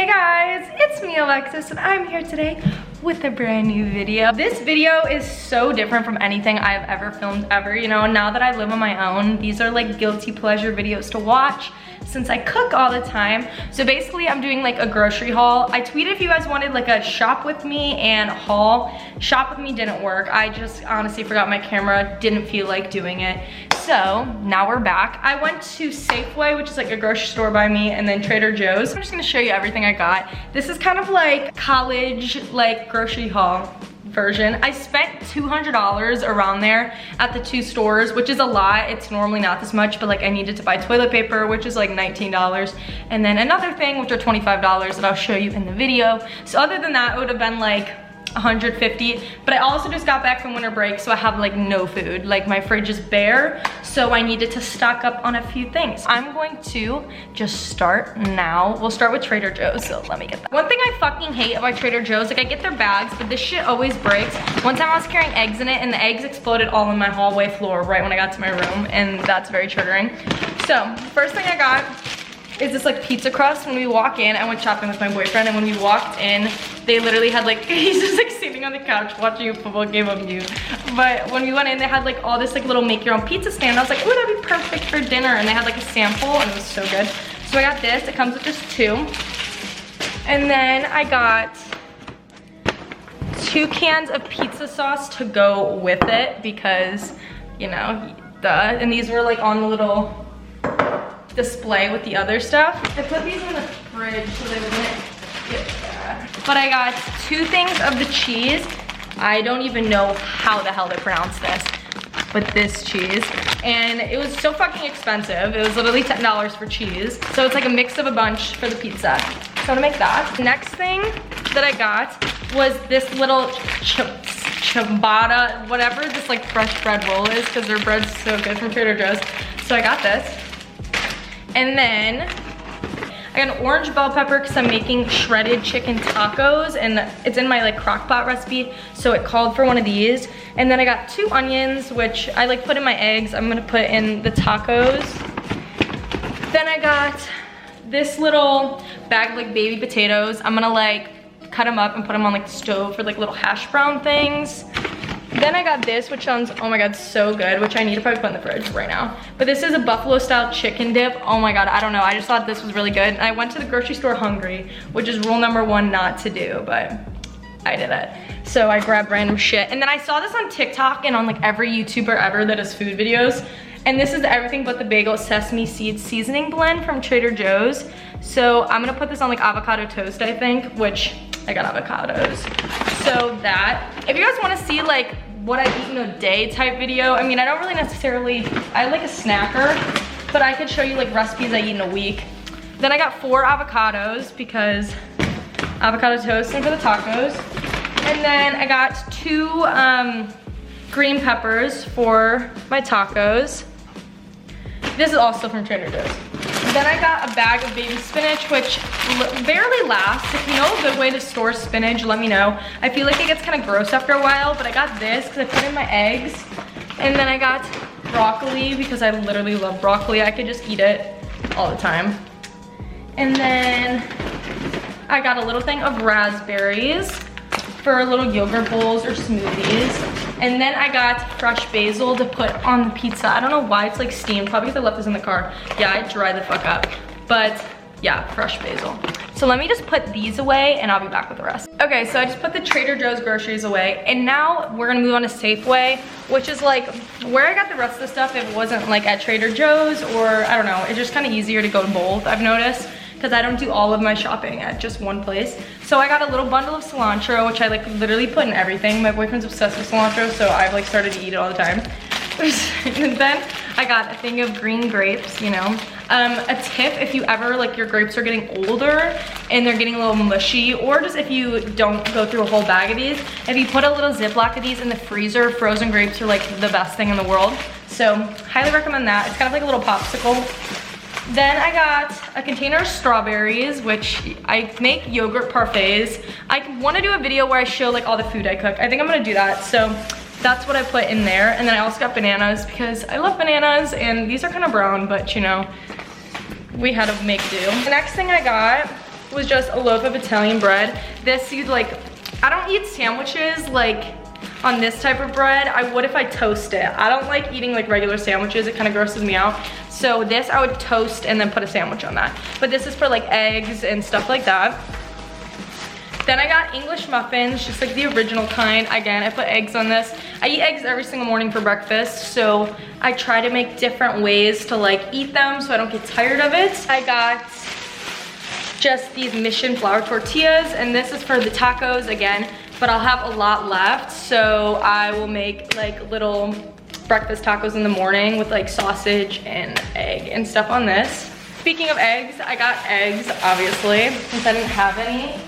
Hey guys, it's me Alexis and I'm here today with a brand new video. This video is so different from anything I've ever filmed ever. You know, now that I live on my own, these are like guilty pleasure videos to watch since I cook all the time. So basically I'm doing like a grocery haul. I tweeted if you guys wanted like a shop with me and haul. Shop with me didn't work. I just honestly forgot my camera, didn't feel like doing it. So now we're back. I went to Safeway, which is like a grocery store by me, and then Trader Joe's. I'm just gonna show you everything I got. This is kind of like college like grocery haul version. I spent $200 around there at the two stores, which is a lot. It's normally not this much, but like I needed to buy toilet paper, which is like $19. And then another thing, which are $25 that I'll show you in the video. So other than that, it would have been like $150, but I also just got back from winter break, so I have like no food. Like my fridge is bare, so I needed to stock up on a few things. I'm going to just start now. We'll start with Trader Joe's, so let me get that. One thing I fucking hate about Trader Joe's, like I get their bags, but this shit always breaks. One time I was carrying eggs in it and the eggs exploded all on my hallway floor right when I got to my room, and that's very triggering. So first thing I got is this like pizza crust. When we walk in, I went shopping with my boyfriend, and when we walked in, they literally had like, he's just like sitting on the couch watching a football game on mute. But when we went in, they had like all this like little make your own pizza stand. I was like, oh, that'd be perfect for dinner. And they had like a sample and it was so good. So I got this, it comes with just two. And then I got 2 cans of pizza sauce to go with it because, you know, duh. And these were like on the little display with the other stuff. I put these in the fridge so they wouldn't get bad. But I got 2 things of the cheese. I don't even know how the hell they pronounce this, but this cheese. And it was so fucking expensive. It was literally $10 for cheese. So it's like a mix of a bunch for the pizza. So I'm gonna make that. Next thing that I got was this little ciabatta, whatever this like fresh bread roll is, because their bread's so good from Trader Joe's. So I got this. And then I got an orange bell pepper because I'm making shredded chicken tacos, and it's in my like crock pot recipe, so it called for one of these. And then I got 2 onions, which I like put in my eggs. I'm gonna put in the tacos. Then I got this little bag of like baby potatoes. I'm gonna like cut them up and put them on like the stove for like little hash brown things. Then I got this, which sounds, oh my god, so good, which I need to probably put in the fridge right now. But this is a buffalo style chicken dip. Oh my god, I don't know, I just thought this was really good. And I went to the grocery store hungry, which is rule number 1 not to do, but I did it. So I grabbed random shit. And then I saw this on TikTok and on like every YouTuber ever that does food videos. And this is the Everything But the Bagel Sesame Seed Seasoning Blend from Trader Joe's. So I'm gonna put this on like avocado toast, I think, which I got avocados. So that, if you guys wanna see like what I eat in a day type video, I mean, I don't really necessarily, I like a snacker, but I could show you like recipes I eat in a week. Then I got 4 avocados because avocado toast and for the tacos. And then I got 2 green peppers for my tacos. This is also from Trader Joe's. Then I got a bag of baby spinach, which barely lasts. If you know a good way to store spinach, let me know. I feel like it gets kind of gross after a while, but I got this because I put in my eggs. And then I got broccoli because I literally love broccoli. I could just eat it all the time. And then I got a little thing of raspberries for little yogurt bowls or smoothies. And then I got fresh basil to put on the pizza. I don't know why it's like steamed, probably because I left this in the car. Yeah, I dried the fuck up. But yeah, fresh basil. So let me just put these away and I'll be back with the rest. Okay, so I just put the Trader Joe's groceries away, and now we're gonna move on to Safeway, which is like where I got the rest of the stuff. If it wasn't like at Trader Joe's, or I don't know, it's just kind of easier to go to both, I've noticed, because I don't do all of my shopping at just one place. So I got a little bundle of cilantro, which I like literally put in everything. My boyfriend's obsessed with cilantro, so I've like started to eat it all the time. And then I got a thing of green grapes, you know. A tip, if you ever, like your grapes are getting older and they're getting a little mushy, or just if you don't go through a whole bag of these, if you put a little Ziploc of these in the freezer, frozen grapes are like the best thing in the world. So highly recommend that. It's kind of like a little popsicle. Then I got a container of strawberries, which I make yogurt parfaits. I want to do a video where I show like all the food I cook. I think I'm going to do that. So that's what I put in there. And then I also got bananas because I love bananas, and these are kind of brown, but you know, we had to make do. The next thing I got was just a loaf of Italian bread. This, you'd like, I don't eat sandwiches like on this type of bread. I would if I toast it. I don't like eating like regular sandwiches. It kind of grosses me out. So this I would toast and then put a sandwich on that. But this is for like eggs and stuff like that. Then I got English muffins, just like the original kind. Again, I put eggs on this. I eat eggs every single morning for breakfast, so I try to make different ways to like eat them so I don't get tired of it. I got just these Mission flour tortillas, and this is for the tacos again, but I'll have a lot left, so I will make like little breakfast tacos in the morning with like sausage and egg and stuff on this. Speaking of eggs, I got eggs, obviously, since I didn't have any.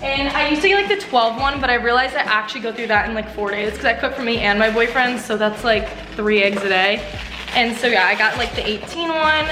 And I used to get like the 12 one, but I realized I actually go through that in like 4 days because I cook for me and my boyfriend, so that's like 3 eggs a day. And so yeah, I got like the 18 one.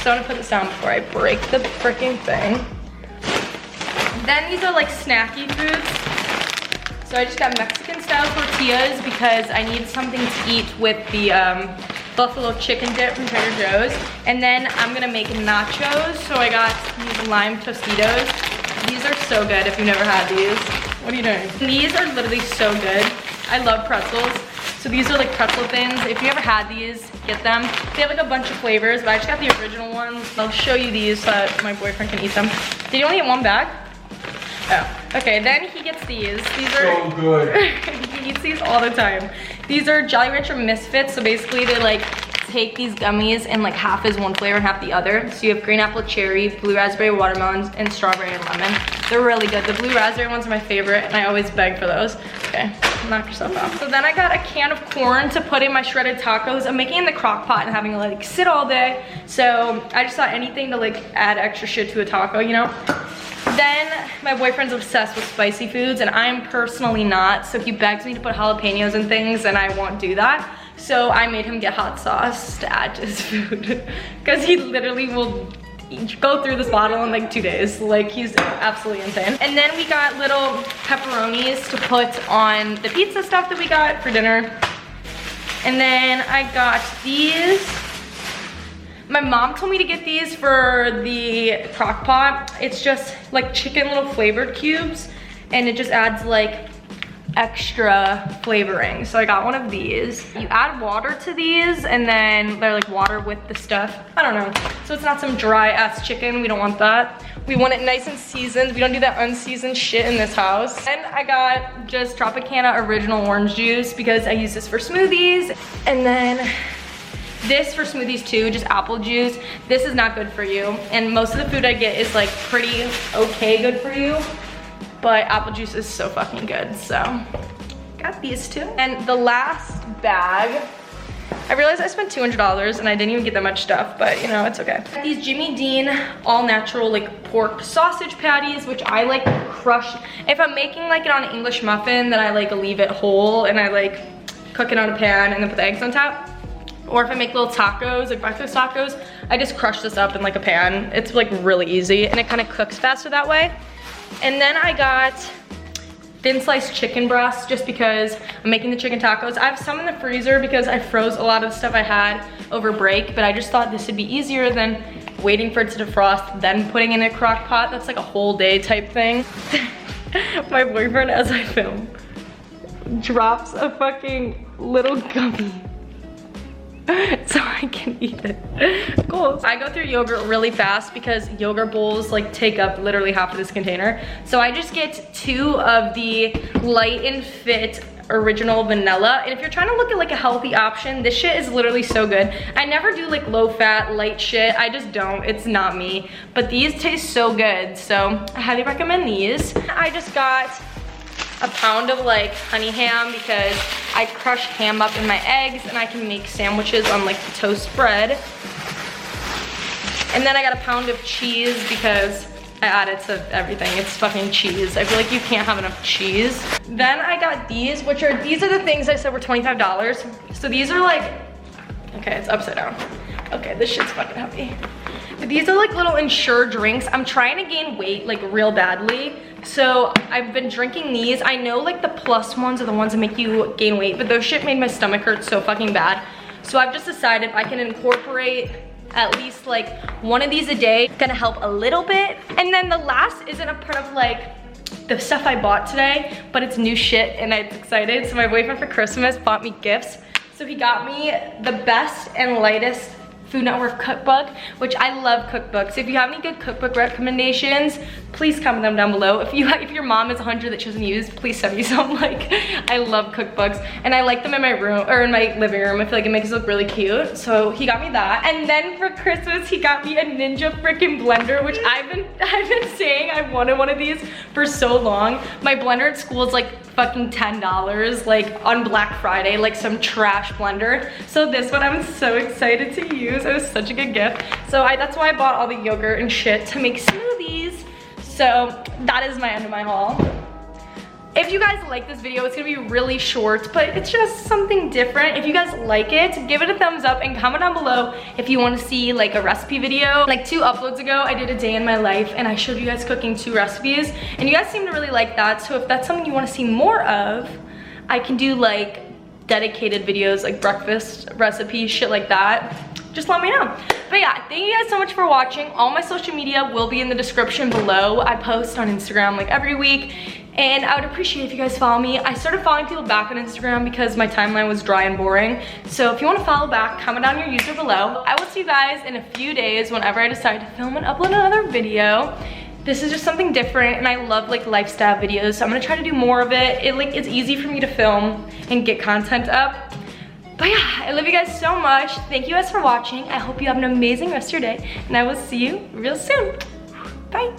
So I'm gonna put this down before I break the freaking thing. Then these are like snacky foods. So I just got Mexican style tortillas because I need something to eat with the buffalo chicken dip from Trader Joe's. And then I'm gonna make nachos. So I got these lime Tostitos. These are so good if you've never had these. What are you doing? These are literally so good. I love pretzels. So these are like pretzel thins. If you ever had these, get them. They have like a bunch of flavors, but I just got the original ones. I'll show you these so that my boyfriend can eat them. Did you only get 1 bag? Oh, okay, then he gets these. These are so good. He eats these all the time. These are Jolly Rancher Misfits. So basically they like take these gummies and like half is one flavor and half the other. So you have green apple cherry, blue raspberry watermelons, and strawberry and lemon. They're really good. The blue raspberry ones are my favorite and I always beg for those. Okay, knock yourself out. So then I got a can of corn to put in my shredded tacos. I'm making it in the crock pot and having to like sit all day. So I just thought anything to like add extra shit to a taco, you know? Then my boyfriend's obsessed with spicy foods and I'm personally not. So he begs me to put jalapenos and things and I won't do that. So I made him get hot sauce to add to his food because he literally will go through this bottle in like 2 days. Like he's absolutely insane. And then we got little pepperonis to put on the pizza stuff that we got for dinner. And then I got these. My mom told me to get these for the crock pot. It's just like chicken little flavored cubes and it just adds like extra flavoring. So I got one of these. You add water to these and then they're like water with the stuff. I don't know. So it's not some dry ass chicken. We don't want that. We want it nice and seasoned. We don't do that unseasoned shit in this house. And I got just Tropicana original orange juice because I use this for smoothies. And then this for smoothies too, just apple juice. This is not good for you. And most of the food I get is like pretty okay good for you. But apple juice is so fucking good, so got these two. And the last bag, I realized I spent $200 and I didn't even get that much stuff, but you know, it's okay. These Jimmy Dean all natural like pork sausage patties, which I like crush. If I'm making like it on an English muffin, then I like leave it whole and I like cook it on a pan and then put the eggs on top. Or if I make little tacos, like breakfast tacos, I just crush this up in like a pan. It's like really easy and it kind of cooks faster that way. And then I got thin sliced chicken breasts just because I'm making the chicken tacos. I have some in the freezer because I froze a lot of the stuff I had over break, but I just thought this would be easier than waiting for it to defrost, then putting in a crock pot. That's like a whole day type thing. My boyfriend, as I film, drops a fucking little gummy so I can eat it. Cool. I go through yogurt really fast because yogurt bowls like take up literally half of this container. So I just get 2 of the Light and Fit original vanilla. And if you're trying to look at like a healthy option, this shit is literally so good. I never do like low fat, light shit. I just don't, it's not me. But these taste so good. So I highly recommend these. I just got a pound of like honey ham because I crush ham up in my eggs and I can make sandwiches on like the toast bread. And then I got a pound of cheese because I add it to everything. It's fucking cheese. I feel like you can't have enough cheese. Then I got these, these are the things I said were $25. So these are like, okay, it's upside down. Okay, this shit's fucking heavy. But these are like little Ensure drinks. I'm trying to gain weight like real badly. So I've been drinking these. I know like the plus ones are the ones that make you gain weight, but those shit made my stomach hurt so fucking bad. So I've just decided I can incorporate at least like one of these a day. Gonna help a little bit. And then the last isn't a part of like the stuff I bought today, but it's new shit and I'm excited. So my boyfriend for Christmas bought me gifts. So he got me the best and lightest Food Network cookbook, which I love cookbooks. If you have any good cookbook recommendations, please comment them down below. If your mom has 100 that she doesn't use, please send me some. Like, I love cookbooks and I like them in my room or in my living room. I feel like it makes it look really cute. So he got me that. And then for Christmas, he got me a Ninja freaking blender, which I've been saying I wanted one of these for so long. My blender at school is like fucking $10, like on Black Friday, like some trash blender. So this one I'm so excited to use. It was such a good gift. So that's why I bought all the yogurt and shit to make smoothies. So that is my end of my haul. If you guys like this video, it's gonna be really short, but it's just something different. If you guys like it, give it a thumbs up and comment down below if you want to see like a recipe video. Like 2 uploads ago, I did a day in my life and I showed you guys cooking 2 recipes and you guys seem to really like that. So if that's something you want to see more of, I can do like dedicated videos like breakfast recipes, shit like that. Just let me know. But yeah, thank you guys so much for watching. All my social media will be in the description below. I post on Instagram like every week and I would appreciate if you guys follow me. I started following people back on Instagram because my timeline was dry and boring. So if you want to follow back, comment down your user below. I will see you guys in a few days whenever I decide to film and upload another video. This is just something different and I love like lifestyle videos, so I'm gonna try to do more of it. It's easy for me to film and get content up. But yeah, I love you guys so much. Thank you guys for watching. I hope you have an amazing rest of your day and I will see you real soon. Bye.